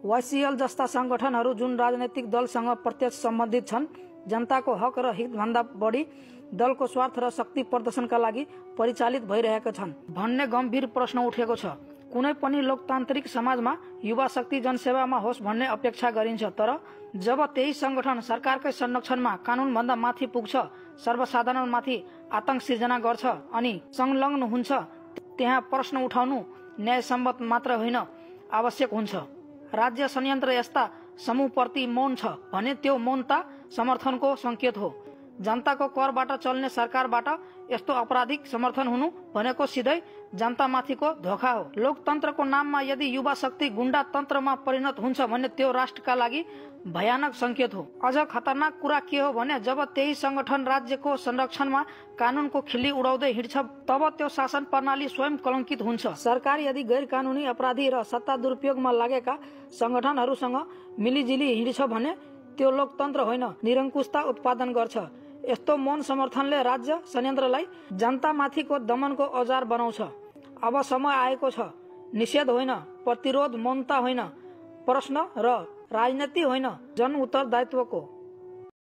YCL जस्ता संगठनहरू जुन राजनैतिक दलसँग प्रत्यक्ष सम्बन्धित छन्, जनताको हक र हितभन्दा बढी दलको स्वार्थ र शक्ति प्रदर्शनका लागि परिचालित भइरहेका छन् भन्ने गम्भीर प्रश्न उठेको छ। कुनै पनि लोकतान्त्रिक समाजमा युवा शक्ति जनसेवामा होस् भन्ने अपेक्षा गरिन्छ, तर जब त्यही संगठन सरकारकै संरक्षणमा कानूनभन्दा माथि पुग्छ, सर्वसाधारणमाथि आतंक सिर्जना गर्छ अनि संलग्न हुन्छ, त्यहाँ प्रश्न उठाउनु न्यायसम्मत मात्र होइन, आवश्यक हुन्छ। राज्य संयन्त्र यस्ता समूहप्रति मौन छ भने त्यो मौनता समर्थनको संकेत हो। जनताको करबाट चल्ने सरकारबाट यस्तो आपराधिक समर्थन हुनु भनेको सिधै जनतामाथिको धोका हो। लोकतन्त्रको नाममा यदि युवा शक्ति गुण्डा तन्त्रमा परिणत हुन्छ भने त्यो राष्ट्रका लागि भयानक संकेत हो। अझ खतरनाक कुरा के हो भने जब त्यही संगठन राज्यको संरक्षणमा कानूनको खिल्ली उडाउँदै हिँड्छ, तब त्यो शासन प्रणाली स्वयं कलंकित हुन्छ। सरकार यदि गैर कानूनी अपराधी र सत्ता दुरुपयोगमा लागेका संगठनहरूसँग मिलिजिली हिँड्छ भने त्यो लोकतन्त्र होइन, निरङ्कुशता उत्पादन गर्छ। यस्तो मौन समर्थनले राज्य संयन्त्रलाई जनतामाथिको दमनको औजार बनाउँछ। अब समय आएको छ, निषेध होइन, प्रतिरोध, मौनता होइन, प्रश्न र राजनीति होइन, जन उत्तरदायित्वको।